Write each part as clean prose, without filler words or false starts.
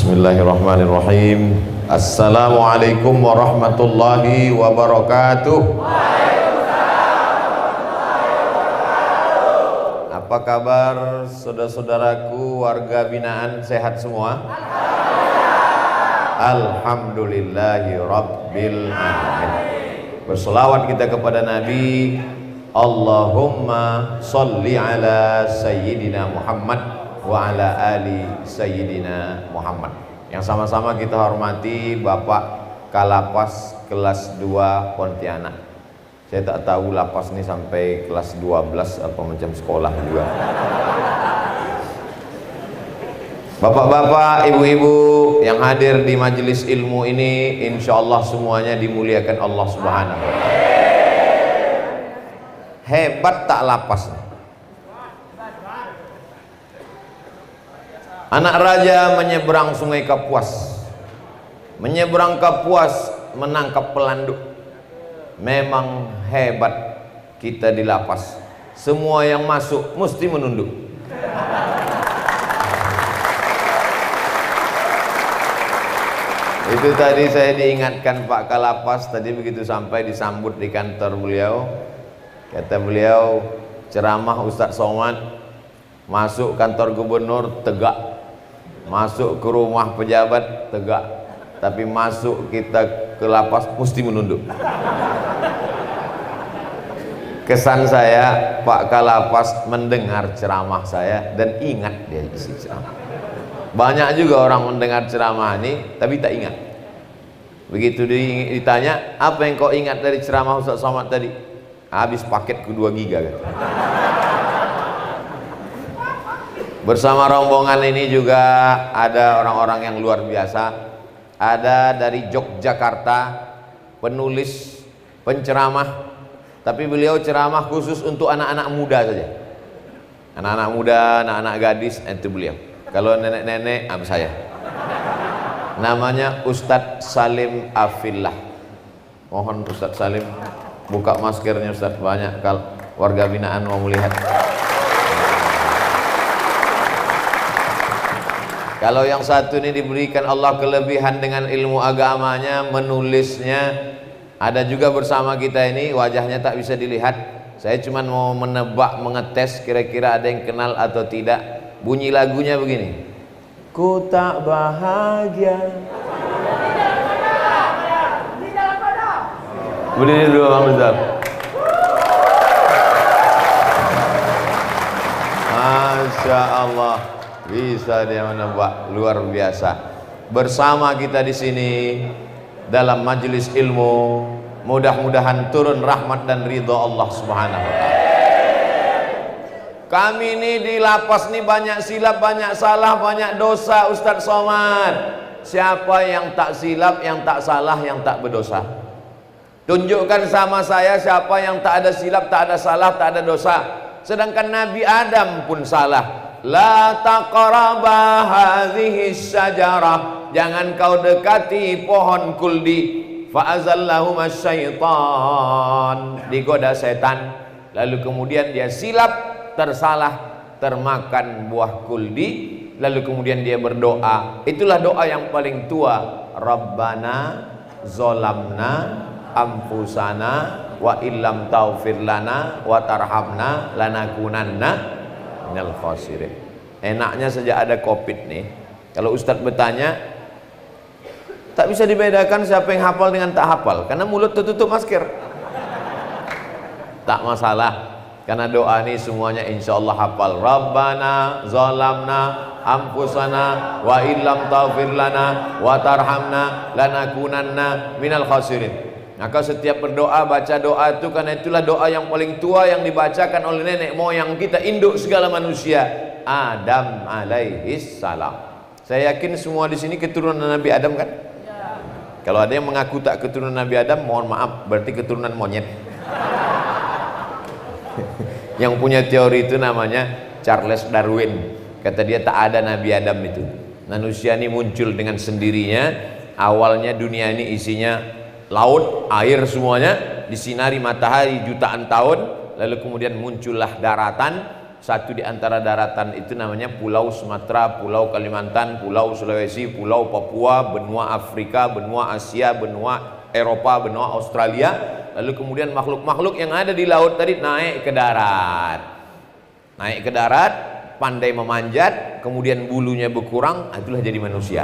Bismillahirrahmanirrahim. Assalamualaikum warahmatullahi wabarakatuh. Apa kabar saudara-saudaraku warga binaan, sehat semua? Alhamdulillahi rabbil alamin. Berselawat kita kepada Nabi. Allahumma salli ala Sayyidina Muhammad wa ala ali Sayyidina Muhammad. Yang sama-sama kita hormati Bapak Kalapas kelas 2 Pontianak. Saya tak tahu lapas ini sampai kelas 12 apa macam sekolah juga. Bapak-bapak, ibu-ibu yang hadir di majelis ilmu ini, insya Allah semuanya dimuliakan Allah Subhanahu wa Ta'ala. Hebat tak lapas? Anak raja menyeberang sungai Kapuas, menyeberang Kapuas menangkap pelanduk. Memang hebat kita di lapas, semua yang masuk mesti menunduk. Itu tadi saya diingatkan Pak Kalapas, tadi begitu sampai disambut di kantor beliau, kata beliau, ceramah Ustadz Somad, masuk kantor gubernur tegak, masuk ke rumah pejabat tegak, tapi masuk kita ke lapas mesti menunduk. Kesan saya, Pak Kalapas mendengar ceramah saya dan ingat dia isi ceramah. Banyak juga orang mendengar ceramah ini tapi tak ingat. Begitu ditanya, apa yang kau ingat dari ceramah Ustadz Somad tadi? Habis paket ke 2 giga kan? Bersama rombongan ini juga ada orang-orang yang luar biasa. Ada dari Yogyakarta, penulis, penceramah, tapi beliau ceramah khusus untuk anak-anak muda saja. Anak-anak muda, anak-anak gadis, itu beliau. Kalau nenek-nenek, saya. Namanya Ustadz Salim Afillah. Mohon Ustadz Salim buka maskernya Ustadz, banyak kalau warga binaan mau melihat. Kalau yang satu ini diberikan Allah kelebihan dengan ilmu agamanya, menulisnya. Ada juga bersama kita ini, wajahnya tak bisa dilihat. Saya cuma mau menebak, mengetes kira-kira ada yang kenal atau tidak. Bunyi lagunya begini. Ku tak bahagia. Berdiri dulu Bang Rizal. Masya Allah. Bisa dia menebak, luar biasa. Bersama kita di sini dalam majelis ilmu, mudah-mudahan turun rahmat dan ridho Allah Subhanahu wa Ta'ala. Kami ini di lapas ini banyak silap, banyak salah, banyak dosa Ustadz Somad. Siapa yang tak silap, yang tak salah, yang tak berdosa? Tunjukkan sama saya siapa yang tak ada silap, tak ada salah, tak ada dosa. Sedangkan Nabi Adam pun salah. La taqraba hadhihi syajarah, jangan kau dekati pohon kuldi. Fa'azallahuma syaitan, digoda setan, lalu kemudian dia silap, tersalah, termakan buah kuldi, lalu kemudian dia berdoa. Itulah doa yang paling tua. Rabbana zolamna anfusana wa illam taufir lana wa tarhamna lanakunanna minal khasirin. Enaknya sejak ada Covid nih, kalau Ustadz bertanya tak bisa dibedakan siapa yang hafal dengan tak hafal, karena mulut tertutup masker. Tak masalah, karena doa ini semuanya insya Allah hafal. Rabbana zalamna anfusana wa illam taghfir lana wa tarhamna lanakunanna minal khasirin. Maka setiap berdoa, baca doa itu, karena itulah doa yang paling tua yang dibacakan oleh nenek moyang kita, induk segala manusia, Adam alaihis salam. Saya yakin semua di sini keturunan Nabi Adam kan? Ya. Kalau ada yang mengaku tak keturunan Nabi Adam, mohon maaf, berarti keturunan monyet. Yang punya teori itu namanya Charles Darwin. Kata dia tak ada Nabi Adam itu. Manusia ini muncul dengan sendirinya. Awalnya dunia ini isinya laut, air semuanya, disinari matahari jutaan tahun, lalu kemudian muncullah daratan, Satu di antara daratan itu namanya Pulau Sumatera, Pulau Kalimantan, Pulau Sulawesi, Pulau Papua, benua Afrika, benua Asia, benua Eropa, benua Australia. Lalu kemudian makhluk-makhluk yang ada di laut tadi naik ke darat. Naik ke darat, pandai memanjat, kemudian bulunya berkurang, itulah jadi manusia.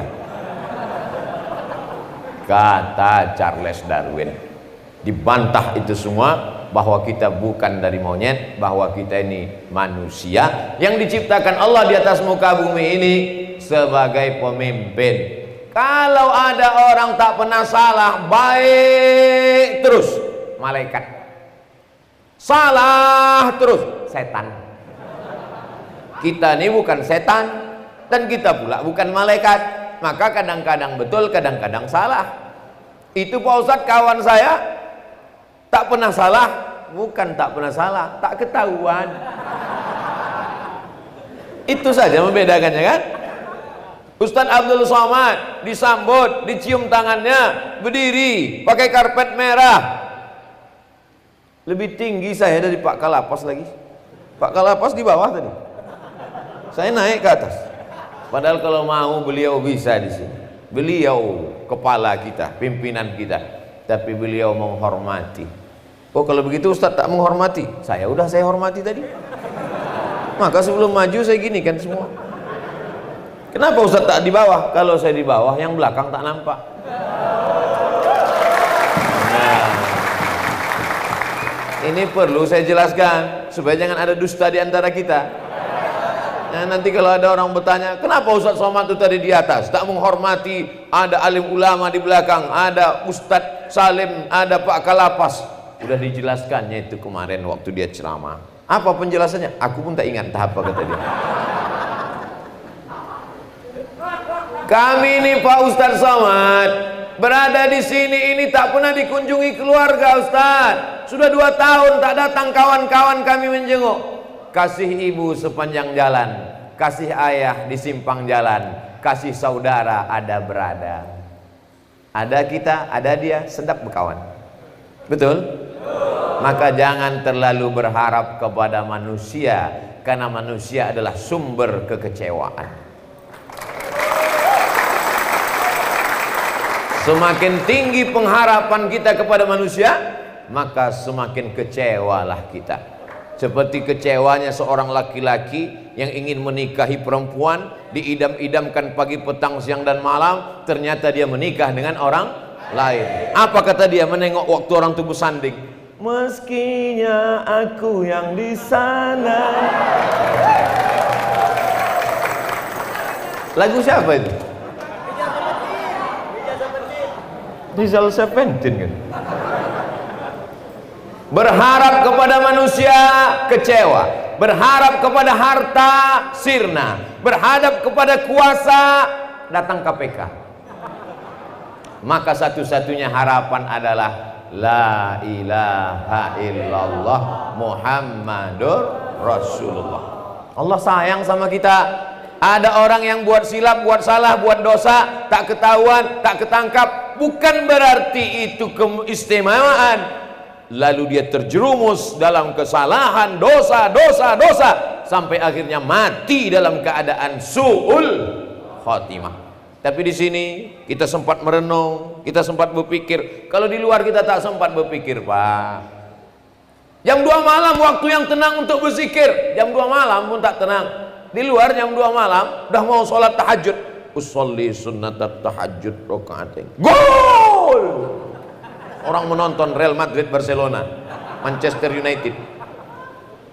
Kata Charles Darwin. Dibantah itu semua, bahwa kita bukan dari monyet, bahwa kita ini manusia yang diciptakan Allah di atas muka bumi ini sebagai pemimpin. Kalau ada orang tak pernah salah, baik terus, malaikat. Salah terus, setan. Kita ini bukan setan, dan kita pula bukan malaikat. Maka kadang-kadang betul, kadang-kadang salah. Itu Pak Ustadz kawan saya tak pernah salah. Bukan tak pernah salah, tak ketahuan. Itu saja membedakannya kan. Ustadz Abdul Somad disambut, dicium tangannya, berdiri pakai karpet merah. Lebih tinggi saya dari Pak Kalapas lagi. Pak Kalapas di bawah tadi, saya naik ke atas. Padahal kalau mau beliau bisa di sini. Beliau kepala kita, pimpinan kita, tapi beliau menghormati. Oh kalau begitu Ustadz tak menghormati, saya hormati tadi. Maka sebelum maju saya gini kan semua. Kenapa Ustadz tak di bawah? Kalau saya di bawah, yang belakang tak nampak. Nah, ini perlu saya jelaskan supaya jangan ada dusta di antara kita. Nah, nanti kalau ada orang bertanya, kenapa Ustadz Somad itu tadi di atas tak menghormati? Ada alim ulama di belakang, ada Ustadz Salim, ada Pak Kalapas. Sudah dijelaskannya itu kemarin waktu dia ceramah. Apa penjelasannya? Aku pun tak ingat apa kata dia. Kami ini Pak Ustadz Somad berada di sini ini tak pernah dikunjungi keluarga Ustadz. Sudah 2 tahun tak datang kawan-kawan kami menjenguk. Kasih ibu sepanjang jalan, kasih ayah di simpang jalan, kasih saudara ada berada. Ada kita, ada dia, sedap berkawan. Betul? Maka jangan terlalu berharap kepada manusia, karena manusia adalah sumber kekecewaan. Semakin tinggi pengharapan kita kepada manusia, maka semakin kecewalah kita. Seperti kecewanya seorang laki-laki yang ingin menikahi perempuan, diidam-idamkan pagi, petang, siang dan malam, ternyata dia menikah dengan orang lain. Apa kata dia menengok waktu orang itu bersanding? Meskinya aku yang di sana. Lagu siapa itu? Rizal Seventeen kan? Berharap kepada manusia kecewa, berharap kepada harta sirna, berharap kepada kuasa datang KPK. Maka satu-satunya harapan adalah la ilaha illallah Muhammadur Rasulullah. Allah sayang sama kita. Ada orang yang buat silap, buat salah, buat dosa, tak ketahuan, tak ketangkap, bukan berarti itu keistimewaan. Lalu dia terjerumus dalam kesalahan, dosa sampai akhirnya mati dalam keadaan su'ul khatimah. Tapi di sini kita sempat merenung, kita sempat berpikir. Kalau di luar kita tak sempat berpikir, Pak. Jam 2 malam waktu yang tenang untuk berzikir. Jam 2 malam pun tak tenang. Di luar jam 2 malam udah mau sholat tahajud. Usolli sunnatat tahajud rakaatain. Gol! Orang menonton Real Madrid, Barcelona, Manchester United.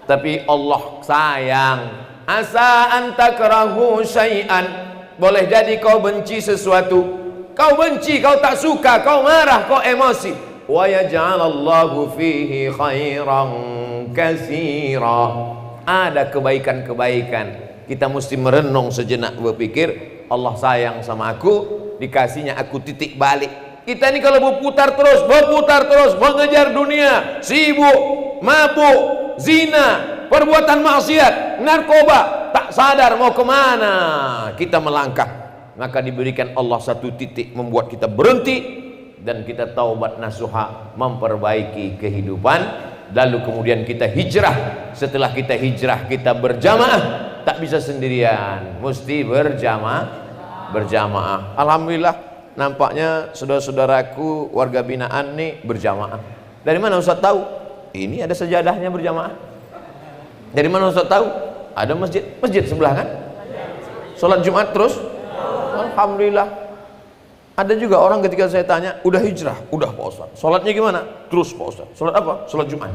Tapi Allah sayang. Asa antakrahu syai'an. Boleh jadi kau benci sesuatu, kau benci, kau tak suka, kau marah, kau emosi. Wa yaj'alallahu fihi khairan katsira. Ada kebaikan-kebaikan. Kita mesti merenung sejenak, berpikir Allah sayang sama aku, dikasihnya aku titik balik. Kita ini kalau berputar terus mengejar dunia, sibuk, mabuk, zina, perbuatan maksiat, narkoba, tak sadar mau kemana kita melangkah. Maka diberikan Allah satu titik membuat kita berhenti dan kita taubat nasuha, memperbaiki kehidupan lalu kemudian kita hijrah. Setelah kita hijrah, kita berjamaah, tak bisa sendirian, mesti berjamaah. Alhamdulillah, nampaknya saudara-saudaraku warga binaan nih berjamaah. Dari mana Ustaz tahu? Ini ada sejadahnya berjamaah. Dari mana Ustaz tahu? Ada masjid sebelah kan? Sholat Jumat terus? Alhamdulillah. Ada juga orang ketika saya tanya, udah hijrah? Udah Pak Ustaz. Sholatnya gimana? Terus Pak Ustaz. Sholat apa? Sholat Jumat.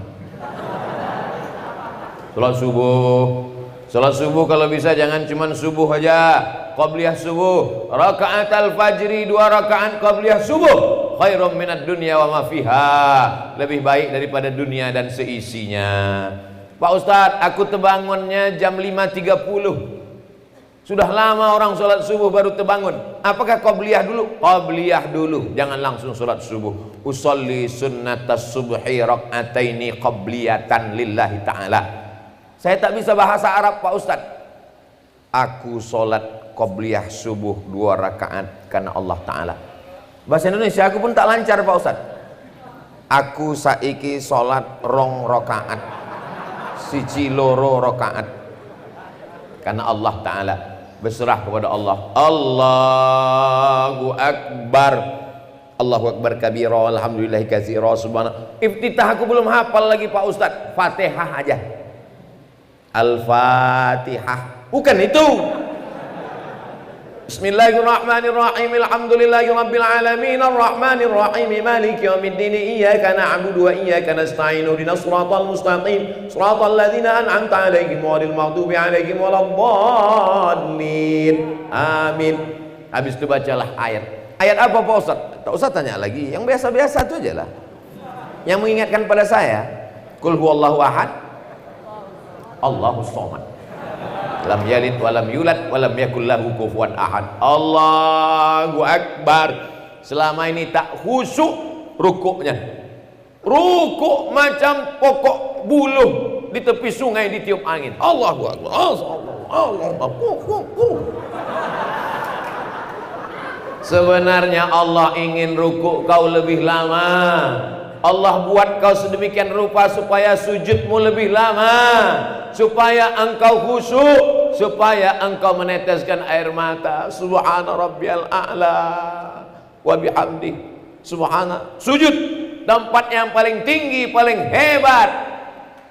Sholat subuh. Sholat subuh kalau bisa jangan cuman subuh aja. Qabliyah subuh. Rakaat al-fajri 2 rakaat qabliyah subuh. Khairum minad dunya wa ma fiha. Lebih baik daripada dunia dan seisinya. Pak Ustaz, aku terbangunnya jam 5.30. Sudah lama orang sholat subuh baru terbangun. Apakah qabliyah dulu? Qabliyah dulu, jangan langsung sholat subuh. Usolli sunnatas subhi rak'ataini qabliyatan lillahi ta'ala. Saya tak bisa bahasa Arab Pak Ustaz. Aku sholat qabliyah subuh 2 rakaat karena Allah Ta'ala. Bahasa Indonesia aku pun tak lancar Pak Ustaz. Aku saiki sholat 2 rakaat, 1 loro rakaat karena Allah Ta'ala. Berserah kepada Allah. Allahu Akbar. Allahu Akbar kabira, alhamdulillahi katsira, subhanallah. Iftitah aku belum hafal lagi Pak Ustaz. Fatihah aja. Al-Fatihah. Bukan itu. Bismillahirrahmanirrahim. Alhamdulillahirabbil alamin arrahmanir rahim maliki yaumiddin iyyaka na'budu wa iyyaka nasta'in ihdinas siratal mustaqim siratal ladzina an'amta 'alaihim ghairil maghdubi alaihim waladdallin. Amin. Habis itu bacalah ayat. Ayat apa Pak Ustaz? Tak usah tanya lagi, yang biasa-biasa itu aja lah. Yang mengingatkan pada saya, Qul huwallahu ahad, Allahus samad. Lam yalid walam yulad walam yakul lahu kufuwan ahad. Allahu Akbar. Selama ini tak khusyuk rukuknya. Rukuk macam pokok buluh di tepi sungai ditiup angin. Allahu Akbar. Allahu Akbar. Sebenarnya Allah ingin rukuk kau lebih lama. Allah buat kau sedemikian rupa supaya sujudmu lebih lama, supaya engkau khusyuk, supaya engkau meneteskan air mata. Subhana rabbiyal a'la wa bihamdi. Subhana. Sujud tempat yang paling tinggi, paling hebat,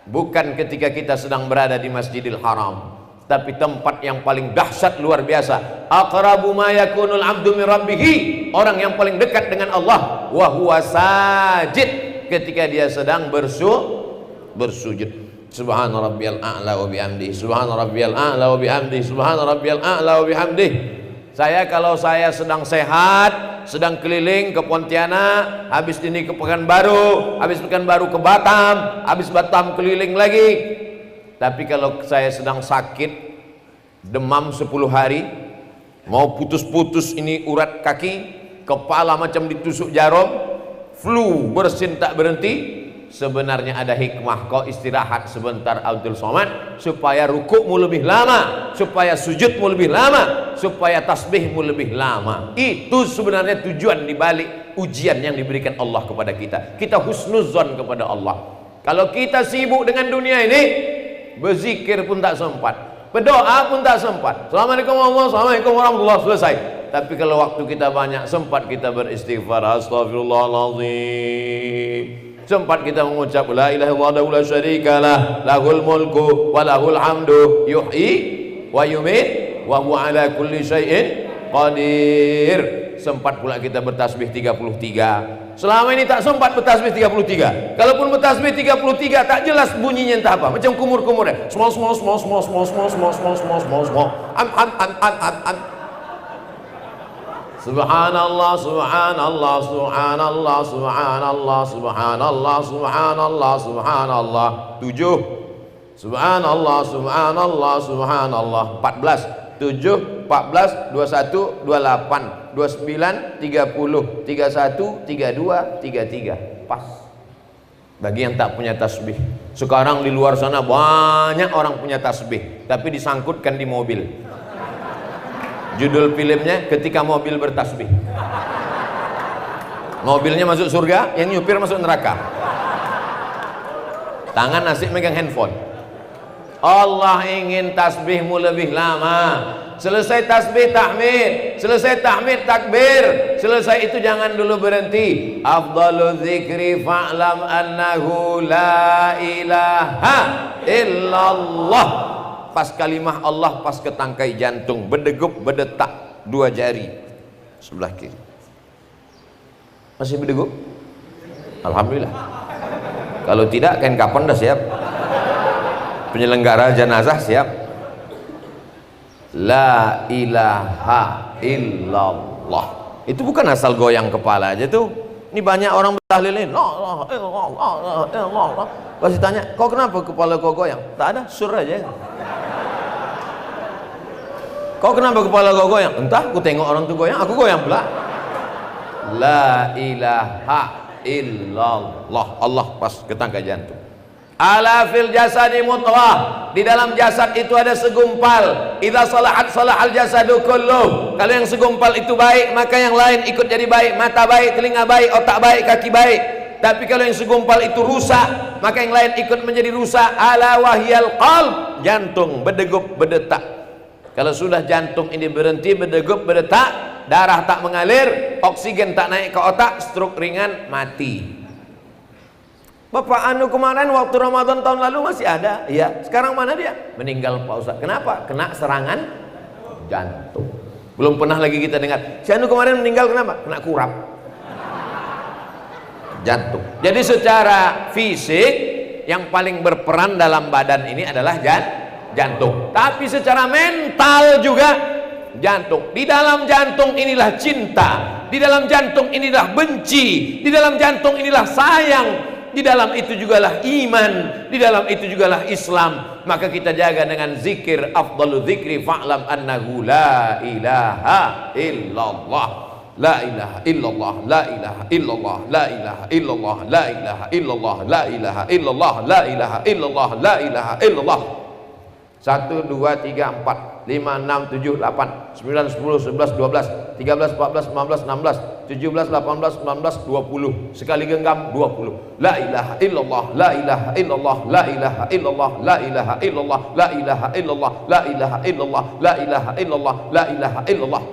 bukan ketika kita sedang berada di Masjidil Haram, tapi tempat yang paling dahsyat, luar biasa. Aqrabu ma yakunul 'abdu min rabbih, orang yang paling dekat dengan Allah, wa huwa sajid, ketika dia sedang bersujud. Subhana rabbiyal a'la wa bihamdihi, subhana rabbiyal a'la wa bihamdihi, subhana rabbiyal a'la wa bihamdihi. Kalau saya sedang sehat, sedang keliling ke Pontianak, habis ini ke Pekanbaru, habis Pekanbaru ke Batam, habis Batam keliling lagi. Tapi kalau saya sedang sakit, demam 10 hari, mau putus-putus ini urat kaki, kepala macam ditusuk jarum, flu bersin tak berhenti, sebenarnya ada hikmah. Kau istirahat sebentar Abdul Somad, supaya rukukmu lebih lama, supaya sujudmu lebih lama, supaya tasbihmu lebih lama. Itu sebenarnya tujuan dibalik ujian yang diberikan Allah kepada kita. Kita husnuzon kepada Allah. Kalau kita sibuk dengan dunia ini, berzikir pun tak sempat, berdoa pun tak sempat. Assalamualaikum warahmatullahi, selesai. Tapi kalau waktu kita banyak, sempat kita beristighfar, astagfirullahaladzim, sempat kita mengucap la ilaha illallah la syarikalah, lahul mulku wa lahul hamdu, yuhyi wa yumit wa huwa ala kulli syai'in qadir. Sempat pula kita bertasbih 33. Selama ini tak sempat bertasbih 33. Kalaupun bertasbih 33 tak jelas bunyinya entah apa, macam kumur-kumur ya. Small. Subhanallah, subhanallah, subhanallah, subhanallah, subhanallah, subhanallah, subhanallah. 7. Subhanallah, subhanallah, subhanallah. 14. 7, 14, 21, 28, 29, 30, 31, 32, 33. Pas. Bagi yang tak punya tasbih. Sekarang di luar sana banyak orang punya tasbih, tapi disangkutkan di mobil. Judul filmnya ketika mobil bertasbih. Mobilnya masuk surga, yang nyupir masuk neraka. tangan asik megang handphone. Allah ingin tasbihmu lebih lama. Selesai tasbih tahmid, selesai tahmid takbir, selesai itu jangan dulu berhenti. Afdalu dzikri fa'lam annahu la ilaha illallah. Pas kalimah Allah, pas ke tangkai jantung, berdegup berdetak dua jari sebelah kiri. Masih berdegup? Alhamdulillah. Kalau tidak, kain kapan dah siap. Penyelenggara jenazah siap. La ilaha illallah. Itu bukan asal goyang kepala aja tuh. Ini banyak orang bertahlilin. La ilaha illallah. Pas ditanya, kau kenapa kepala kau goyang? Tak ada, sur aja. Kau kenapa kepala kau goyang? Entah, aku tengok orang tuh goyang, aku goyang pula. La ilaha illallah. Allah pas ke tangkai jantung. Ala fil jasadi mutwah. Di dalam jasad itu ada segumpal. Idza salahat salahal jasadu kulluh. Kalau yang segumpal itu baik, maka yang lain ikut jadi baik. Mata baik, telinga baik, otak baik, kaki baik. Tapi kalau yang segumpal itu rusak, maka yang lain ikut menjadi rusak. Ala wahyal qalb. Jantung berdegup berdetak. Kalau sudah jantung ini berhenti berdegup berdetak, darah tak mengalir, oksigen tak naik ke otak, stroke ringan, mati. Bapak anu kemarin waktu Ramadan tahun lalu masih ada, iya. Sekarang mana dia? Meninggal Pak Ustaz. Kenapa? Kena serangan jantung. Belum pernah lagi kita dengar. Si anu kemarin meninggal kenapa? Kena kurap jantung. Jadi secara fisik yang paling berperan dalam badan ini adalah jantung. Tapi secara mental juga jantung. Di dalam jantung inilah cinta. Di dalam jantung inilah benci. Di dalam jantung inilah sayang. Di dalam itu jugalah iman, di dalam itu jugalah Islam. Maka kita jaga dengan zikir. Afdalu dzikri fa'lam annahu la ilaha illallah. La ilaha illallah, la ilaha illallah, la ilaha illallah, la ilaha illallah, la ilaha illallah, la ilaha illallah, la ilaha illallah. 1, 2, 3, 4, 5, 6, 7, 8, 9, 10, 11, 12, 13, 14, 15, 16, 17, 18, 19, 20. Sekali genggam 20. La ilaha illallah, la ilaha illallah, la ilaha illallah, la ilaha illallah, la ilaha illallah, la ilaha illallah, la ilaha illallah, la ilaha illallah.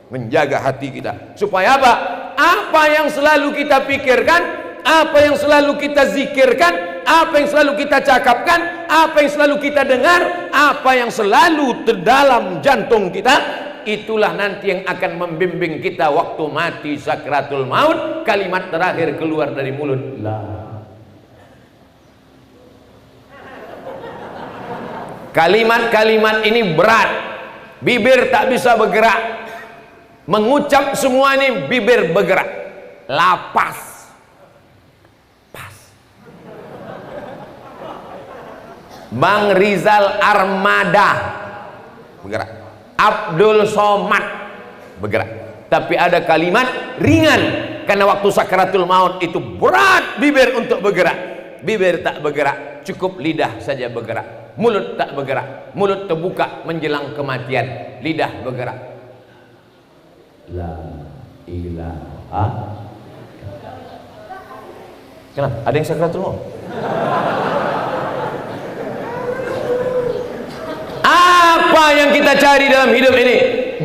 Menjaga hati kita supaya apa? Apa yang selalu kita pikirkan, apa yang selalu kita zikirkan, apa yang selalu kita cakapkan, apa yang selalu kita dengar, apa yang selalu terdalam jantung kita, itulah nanti yang akan membimbing kita waktu mati sakratul maut. Kalimat terakhir keluar dari mulut, la. Kalimat-kalimat ini berat, bibir tak bisa bergerak. Mengucap semua ini bibir bergerak. Lapas, pas. Bang Rizal Armada bergerak. Abdul Somad bergerak. Tapi ada kalimat ringan, karena waktu sakratul maut itu berat bibir untuk bergerak. Bibir tak bergerak, cukup lidah saja bergerak. Mulut tak bergerak, mulut terbuka menjelang kematian, lidah bergerak. La ilaha. Kenapa? Ada yang sakratul maut? Apa yang kita cari dalam hidup ini?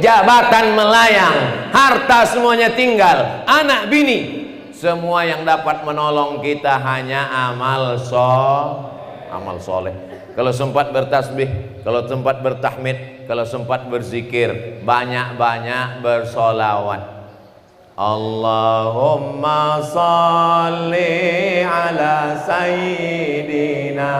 Jabatan melayang, harta semuanya tinggal, anak bini, semua yang dapat menolong kita hanya amal soleh. Kalau sempat bertasbih, kalau sempat bertahmid, kalau sempat berzikir, banyak-banyak bersolawat. Allahumma salli ala sayyidina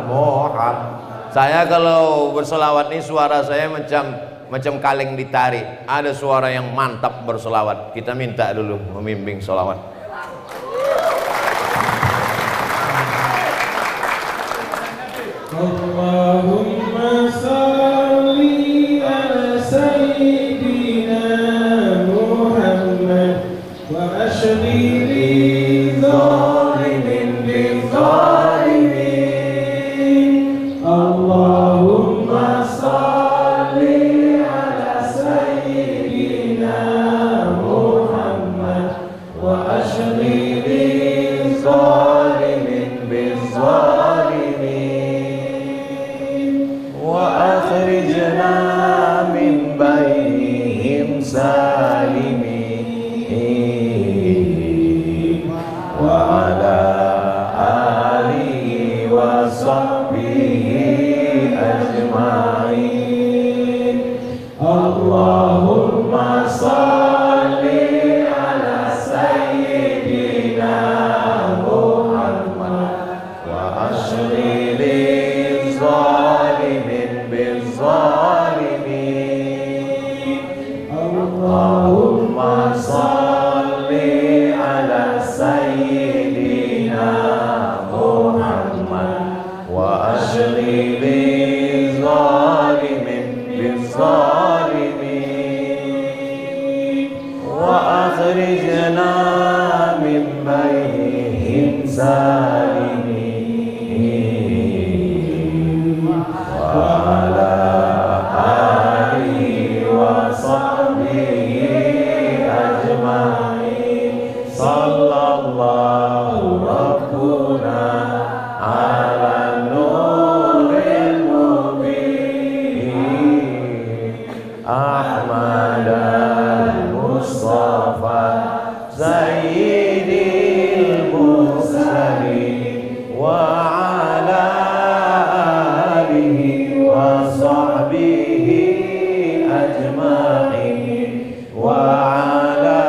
Muhammad. Saya kalau bersolawat ini suara saya macam kaleng ditarik. Ada suara yang mantap bersolawat. Kita minta dulu membimbing solawat. Allahumma salli ala sayyidina Muhammad wa ashri li zalimin bi zalimin. Allahumma salli ala sayyidina Muhammad wa ashri salimin wa ala alihi wa sahbihi ajma'in. Sallallahu rabbuna ala nuril mubin Ahmad al-Mustafa Sayyidil Mursalin wa ala alihi wa sahbihi ajma'in wa ala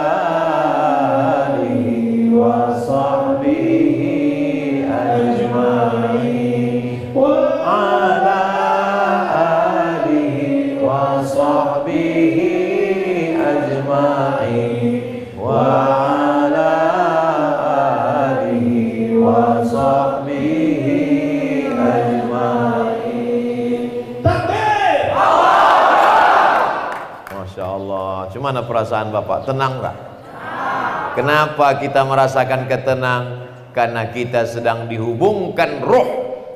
alihi wa sahbihi ajma'in wa ala alihi wa sahbihi ajma'in wa ala alihi wa sahbihi ajma'in. Takbir! Masya Allah. Gimana perasaan Bapak? Tenang tak? Kenapa kita merasakan ketenang? Karena kita sedang dihubungkan roh.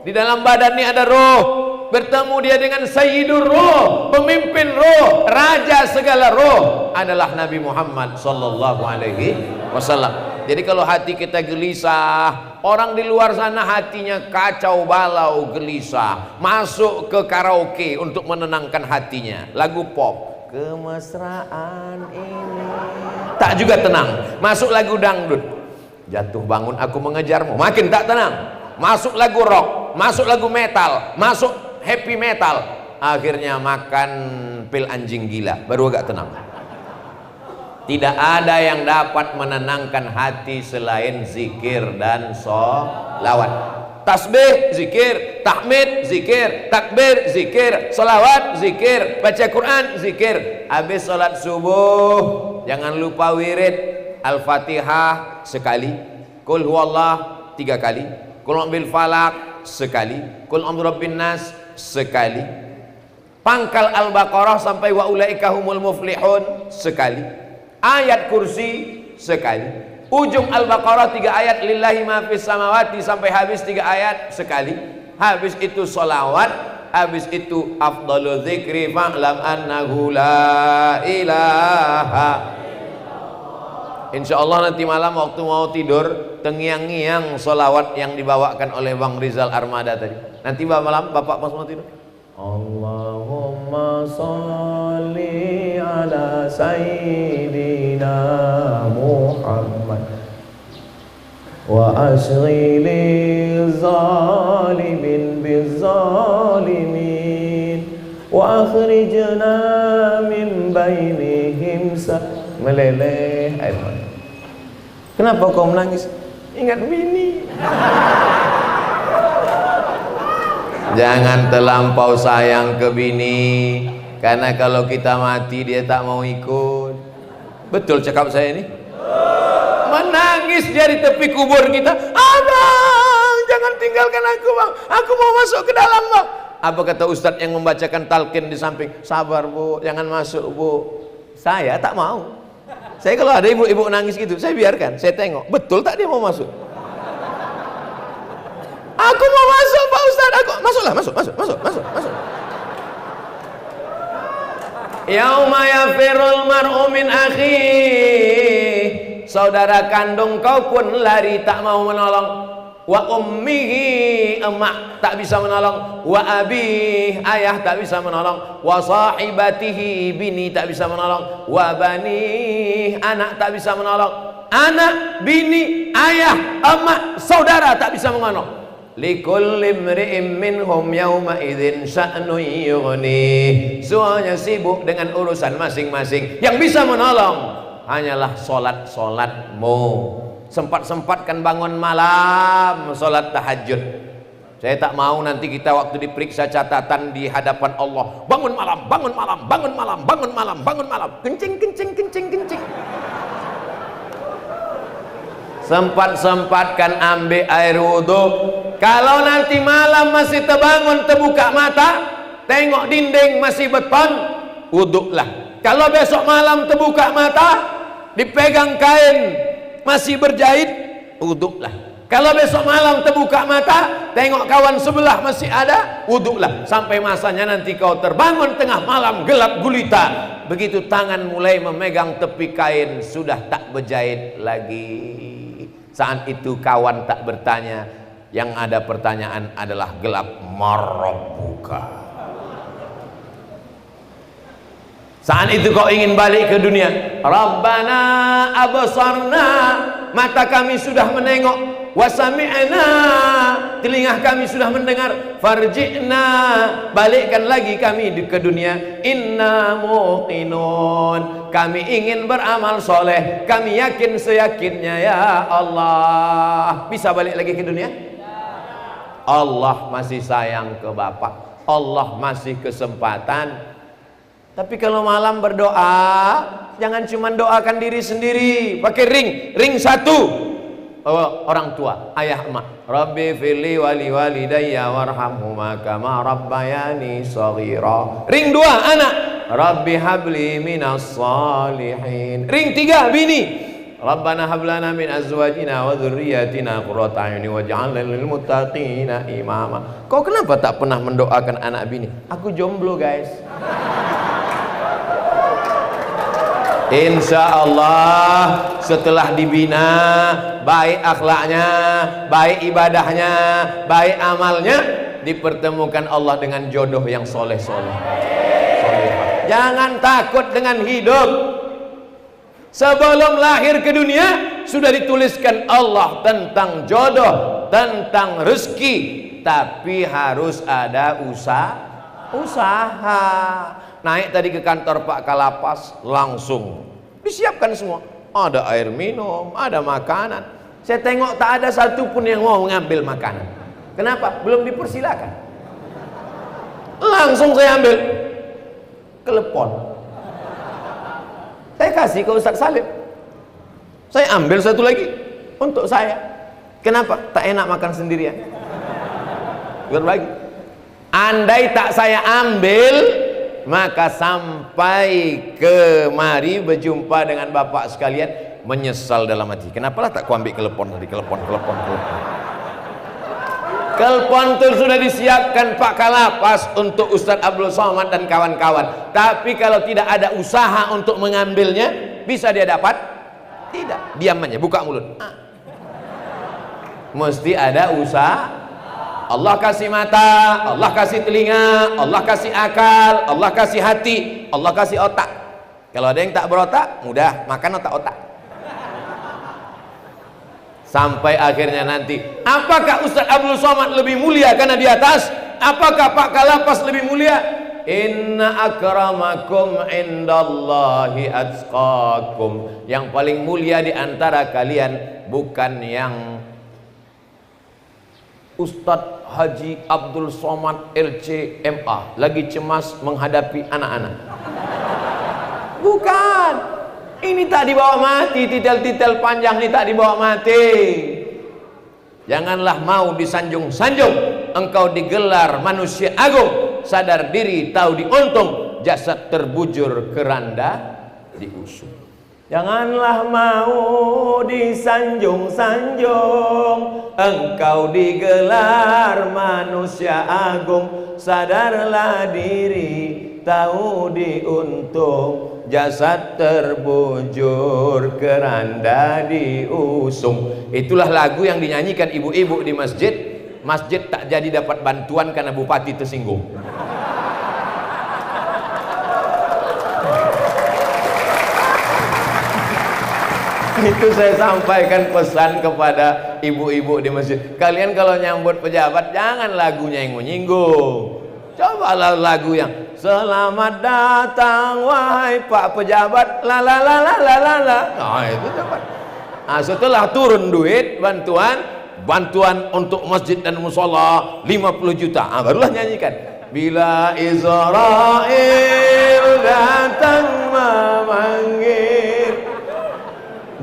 Di dalam badan ini ada roh. Bertemu dia dengan Sayyidur Roh, pemimpin roh, raja segala roh adalah Nabi Muhammad sallallahu alaihi wasallam. Jadi kalau hati kita gelisah, orang di luar sana hatinya kacau balau gelisah, masuk ke karaoke untuk menenangkan hatinya, lagu pop, kemesraan ini tak juga tenang. Masuk lagu dangdut, jatuh bangun aku mengejarmu, makin tak tenang. Masuk lagu rock, masuk lagu metal, masuk happy metal, akhirnya makan pil anjing gila, baru agak tenang. Tidak ada yang dapat menenangkan hati selain zikir dan sholawat. Tasbih, zikir, tahmid, zikir, takbir, zikir, sholawat, zikir, baca Quran, zikir. Habis sholat subuh, jangan lupa wirid, Al-Fatihah sekali, Qul huwallah 3 kali, Qul a'udzu falak sekali, Qul a'udzu birabbin nas sekali, pangkal Al-Baqarah sampai wa ulaika humul muflihun sekali, ayat kursi sekali, ujung Al-Baqarah 3 ayat lillahi ma fis samawati sampai habis 3 ayat sekali. Habis itu sholawat, habis itu afdalu dzikri fa'lam annahu la ilaha. Insya Allah nanti malam waktu mau tidur tengiang-ngiang sholawat yang dibawakan oleh Bang Rizal Armada tadi. Nanti malam Bapak pas mau tidur, Allahumma sholli ala sayyidina Muhammad wa ashghili zalimin bizzalimin wa akhrijna min bainihim meleleh air mata. Kenapa kau menangis? Ingat bini. Jangan terlampau sayang ke bini, karena kalau kita mati dia tak mau ikut. Betul cakap saya ini? Menangis dia di tepi kubur kita, abang jangan tinggalkan aku bang, aku mau masuk ke dalam bang. Apa kata ustadz yang membacakan talqin di samping? Sabar bu, jangan masuk bu. Saya tak mau. Saya kalau ada ibu-ibu nangis gitu, saya biarkan, saya tengok, betul tak dia mau masuk? Aku mau masuk Pak Ustadz, aku masuklah, masuk. Yauma yafirul mar'u min akhi, saudara kandung kau pun lari tak mau menolong. Wa ummihi, emak tak bisa menolong. Wa abi, ayah tak bisa menolong. Wa sahibatihi, bini tak bisa menolong. Wa bani, anak tak bisa menolong. Anak, bini, ayah, emak, saudara tak bisa menolong. Likulli imri'in minhum yawma idzin sya'nun yughni. Semuanya sibuk dengan urusan masing-masing. Yang bisa menolong hanyalah solatmu. Sempat-sempatkan bangun malam solat tahajud. Saya tak mau nanti kita waktu diperiksa catatan di hadapan Allah, bangun malam, kencing. Sempat-sempatkan ambil air wudhu. Kalau nanti malam masih terbangun, terbuka mata, tengok dinding masih beton, wudhulah. Kalau besok malam terbuka mata, dipegang kain masih berjahit, wudhulah. Kalau besok malam terbuka mata, tengok kawan sebelah masih ada, wuduklah sampai masanya nanti kau terbangun tengah malam gelap gulita. Begitu tangan mulai memegang tepi kain, sudah tak berjahit lagi. Saat itu kawan tak bertanya, yang ada pertanyaan adalah gelap. Marabbuka. Saat itu kau ingin balik ke dunia. Rabbana absarna, mata kami sudah menengok. Wasami'na, telinga kami sudah mendengar. Farji'na, balikkan lagi kami ke dunia. Inna muqinun, kami ingin beramal soleh, kami yakin seyakinnya ya Allah. Bisa balik lagi ke dunia? Allah masih sayang ke bapak, Allah masih kesempatan. Tapi kalau malam berdoa, jangan cuma doakan diri sendiri, pakai ring satu. Orang tua, ayah emak. Rabbi fili wali walidayya warhamhuma kama rabbayani shaghira. Ring dua, anak. Rabbi habli minas salihin. Ring tiga, bini. Rabbana hablana min azwajina wa dzurriyyatina qurrata a'yuni waj'alna lil muttaqina imama. Kau kenapa tak pernah mendoakan anak bini? Aku jomblo, guys. Insya Allah setelah dibina, baik akhlaknya, baik ibadahnya, baik amalnya, dipertemukan Allah dengan jodoh yang soleh-soleh. Jangan takut dengan hidup. Sebelum lahir ke dunia sudah dituliskan Allah tentang jodoh, tentang rezeki, tapi harus ada usaha. Naik tadi ke kantor Pak Kalapas, langsung disiapkan semua. Ada air minum, ada makanan. Saya tengok tak ada satupun yang mau mengambil makanan. Kenapa? Belum dipersilakan. Langsung saya ambil. Telepon. Saya kasih ke Ustadz Salim. Saya ambil satu lagi untuk saya. Kenapa? Tak enak makan sendirian. Berbagi. Andai tak saya ambil, maka sampai kemari berjumpa dengan bapak sekalian menyesal dalam hati. Kenapalah tak ku ambil telepon tadi, telepon. Telepon itu sudah disiapkan Pak Kalapas untuk Ustadz Abdul Somad dan kawan-kawan. Tapi kalau tidak ada usaha untuk mengambilnya, bisa dia dapat? Tidak. Diam aja, buka mulut. Mesti ada usaha. Allah kasih mata, Allah kasih telinga, Allah kasih akal, Allah kasih hati, Allah kasih otak. Kalau ada yang tak berotak, mudah makan otak-otak. Sampai akhirnya nanti, apakah Ustadz Abdul Somad lebih mulia karena di atas? Apakah Pak Kalapas lebih mulia? Inna akramakum indallahi atqakum. Yang paling mulia di antara kalian bukan yang Ustadz Haji Abdul Somad LCMA lagi cemas menghadapi anak-anak. Bukan. Ini tak dibawa mati, titel-titel panjang ini tak dibawa mati. Janganlah mau disanjung-sanjung. Engkau digelar manusia agung, sadar diri, tahu diuntung, jasad terbujur keranda diusung. Janganlah mau disanjung-sanjung, engkau digelar manusia agung, sadarlah diri, tahu diuntung, jasad terbujur keranda diusung. Itulah lagu yang dinyanyikan ibu-ibu di masjid. Masjid tak jadi dapat bantuan karena bupati tersinggung. Itu saya sampaikan pesan kepada ibu-ibu di masjid. Kalian kalau nyambut pejabat jangan lagunya yang menyinggung. Cobalah lagu yang selamat datang wahai Pak Pejabat, la la la la la la la. Nah itu dapat. Nah, setelah turun duit bantuan untuk masjid dan musola 50 juta. Ah, barulah nyanyikan. Bila Israel datang memanggil.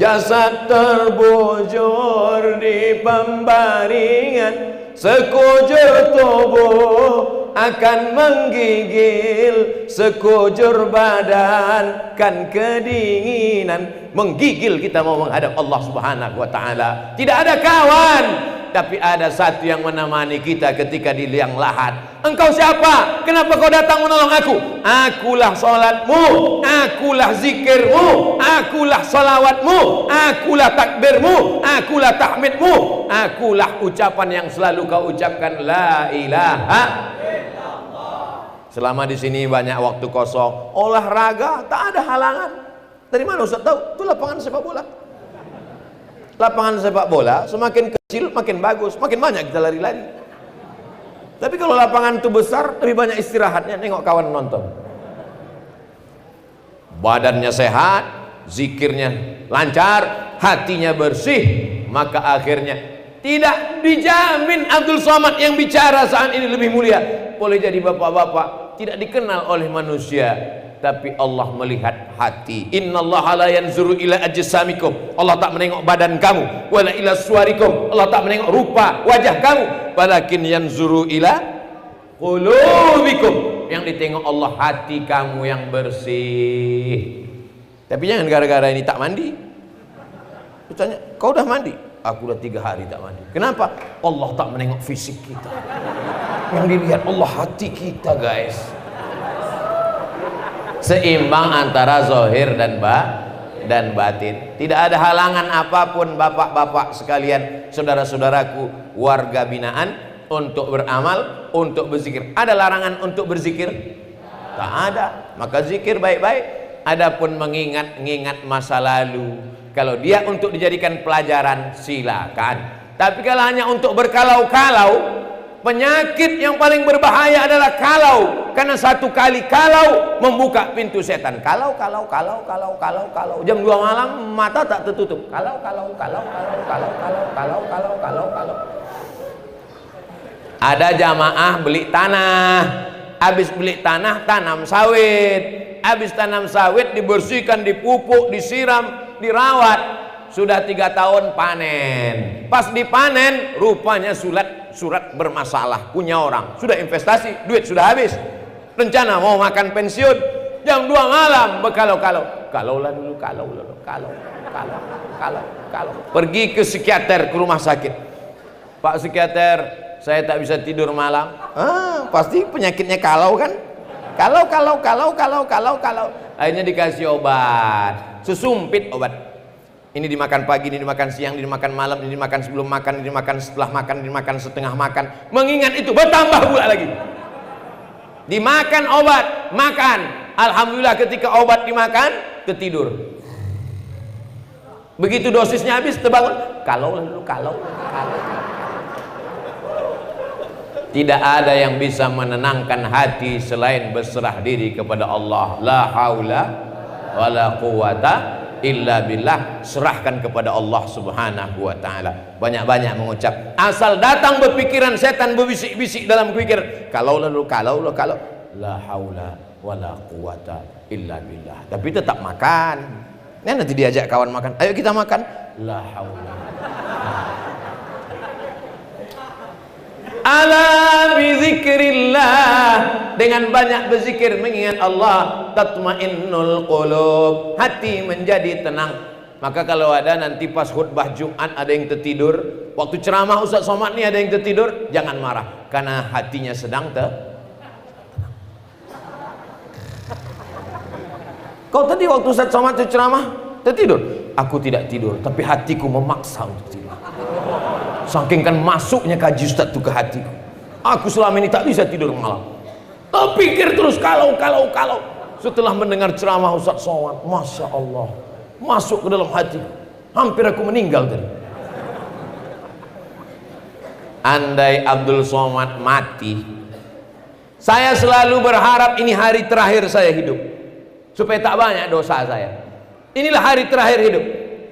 jasad terbujur di pembaringan, sekujur tubuh akan menggigil, sekujur badan kan kedinginan. Menggigil kita mau menghadap Allah Subhanahu wa taala. Tidak ada kawan, tapi ada satu yang menemani kita ketika di liang lahat. Engkau siapa? Kenapa kau datang menolong aku? Akulah salatmu, akulah zikirmu, akulah salawatmu, akulah takbirmu, akulah tahmidmu, akulah ucapan yang selalu kau ucapkan, la ilaha. Selama di sini banyak waktu kosong, olahraga tak ada halangan. Dari mana Ustaz tahu? Itu lapangan sepak bola. Lapangan sepak bola semakin kecil makin bagus, makin banyak kita lari-lari. Tapi kalau lapangan itu besar, lebih banyak istirahatnya, nengok kawan nonton. Badannya sehat, zikirnya lancar, hatinya bersih, maka akhirnya tidak dijamin Abdul Somad yang bicara saat ini lebih mulia. Boleh jadi bapak-bapak tidak dikenal oleh manusia, tapi Allah melihat hati. Innallaha la yanzuru ila ajsamikum, Allah tak menengok badan kamu, wala ila suwarikum, Allah tak menengok rupa wajah kamu, walakin yanzuru ila qulubikum, yang ditengok Allah hati kamu yang bersih. Tapi jangan gara-gara ini tak mandi. Tanya, kau udah mandi? Aku udah 3 hari tak mandi. Kenapa? Allah tak menengok fisik kita, yang dilihat Allah hati kita, guys. Seimbang antara zahir dan batin. Tidak ada halangan apapun bapak-bapak sekalian, saudara-saudaraku, warga binaan, untuk beramal, untuk berzikir. Ada larangan untuk berzikir? Tak ada. Maka zikir baik-baik. Adapun mengingat-ingat masa lalu, kalau dia untuk dijadikan pelajaran, silakan. Tapi kalau hanya untuk berkalau-kalau, penyakit yang paling berbahaya adalah kalau. Karena satu kali kalau membuka pintu setan. Kalau jam 2 malam mata tak tertutup. Kalau. Ada jamaah beli tanah, habis beli tanah tanam sawit, habis tanam sawit dibersihkan, dipupuk, disiram, dirawat, sudah 3 tahun panen. Pas dipanen rupanya surat bermasalah punya orang, sudah investasi, duit sudah habis, rencana mau makan pensiun, jam 2 malam kalaulah dulu, pergi ke psikiater, ke rumah sakit. Pak psikiater, saya tak bisa tidur malam. Pasti penyakitnya kalau kan, kalau akhirnya dikasih obat, sesumpit obat. Ini dimakan pagi, ini dimakan siang, ini dimakan malam, ini dimakan sebelum makan, ini dimakan setelah makan, ini dimakan setengah makan. Mengingat itu bertambah pula lagi. Dimakan obat, makan. Alhamdulillah ketika obat dimakan, ketidur. Begitu dosisnya habis, terbangun. Kalau. Tidak ada yang bisa menenangkan hati selain berserah diri kepada Allah. La haula wala quwata illa billah. Serahkan kepada Allah Subhanahu wa taala. Banyak-banyak mengucap. Asal datang berpikiran setan berbisik-bisik dalam pikir, kalau la haula wala quwata illa billah. Tapi tetap makan. Nanti diajak kawan makan, ayo kita makan. La haula. Ala bizikrillah, dengan banyak berzikir mengingat Allah, tatmainnul qulub, hati menjadi tenang. Maka kalau ada nanti pas khutbah Jumat ada yang tertidur, waktu ceramah Ustaz Somad nih ada yang tertidur, jangan marah, karena hatinya sedang Kau tadi waktu Ustaz Somad itu ceramah tertidur? Aku tidak tidur, tapi hatiku memaksa untuk tidur. Saking kan masuknya kaji Ustaz itu ke hatiku. Aku selama ini tak bisa tidur malam. Terpikir terus kalau. Setelah mendengar ceramah Ustaz Somad, Masya Allah, masuk ke dalam hatiku. Hampir aku meninggal tadi. Andai Abdul Somad mati, saya selalu berharap ini hari terakhir saya hidup, supaya tak banyak dosa saya. Inilah hari terakhir hidup.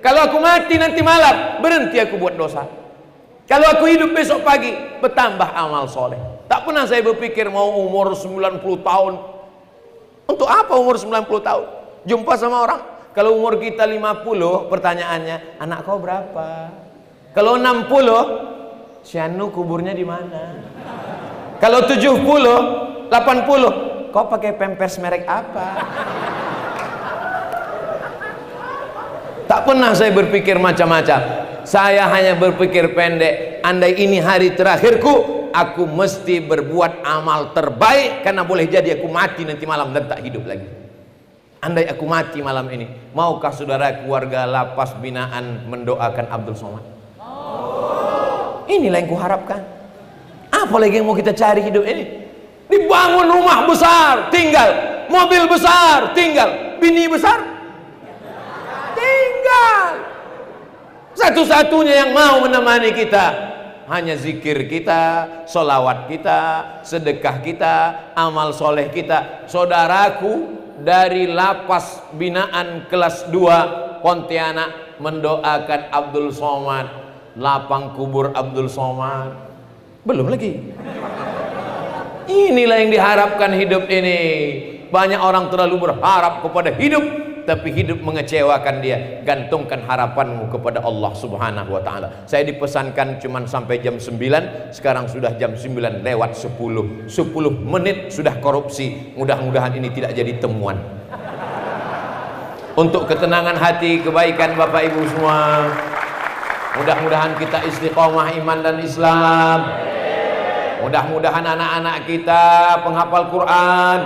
Kalau aku mati nanti malam, berhenti aku buat dosa. Kalau aku hidup besok pagi, bertambah amal soleh. Tak pernah saya berpikir mau umur 90 tahun. Untuk apa umur 90 tahun? Jumpa sama orang, Kalau umur kita 50, pertanyaannya, anak kau berapa? Kalau 60, si Anu kuburnya di mana? Kalau 70, 80, kau pakai pampers merek apa? Tak pernah saya berpikir macam-macam. Saya hanya berpikir pendek. Andai ini hari terakhirku, aku mesti berbuat amal terbaik, karena boleh jadi aku mati nanti malam dan tak hidup lagi. Andai aku mati malam ini, maukah saudara keluarga lapas binaan mendoakan Abdul Somad? Inilah yang kuharapkan. Apa lagi yang mau kita cari hidup ini? Dibangun rumah besar, tinggal. Mobil besar, tinggal. Bini besar, tinggal. Satu-satunya yang mau menemani kita hanya zikir kita, solawat kita, sedekah kita, amal soleh kita. Saudaraku dari lapas binaan kelas 2 Pontianak mendoakan Abdul Somad, lapang kubur Abdul Somad. Belum lagi. Inilah yang diharapkan hidup ini. Banyak orang terlalu berharap kepada hidup, tapi hidup mengecewakan dia. Gantungkan harapanmu kepada Allah Subhanahu wa ta'ala. Saya dipesankan cuman sampai jam 9, sekarang sudah jam 9 lewat 10. 10 menit sudah korupsi. Mudah-mudahan ini tidak jadi temuan. Untuk ketenangan hati, kebaikan Bapak Ibu semua, mudah-mudahan kita istiqomah iman dan Islam. Mudah-mudahan anak-anak kita penghafal Quran.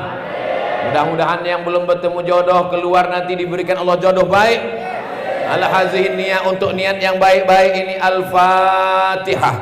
Mudah-mudahan yang belum bertemu jodoh keluar nanti diberikan Allah jodoh baik. Ala hazihin niat, untuk niat yang baik-baik ini. Al-Fatihah.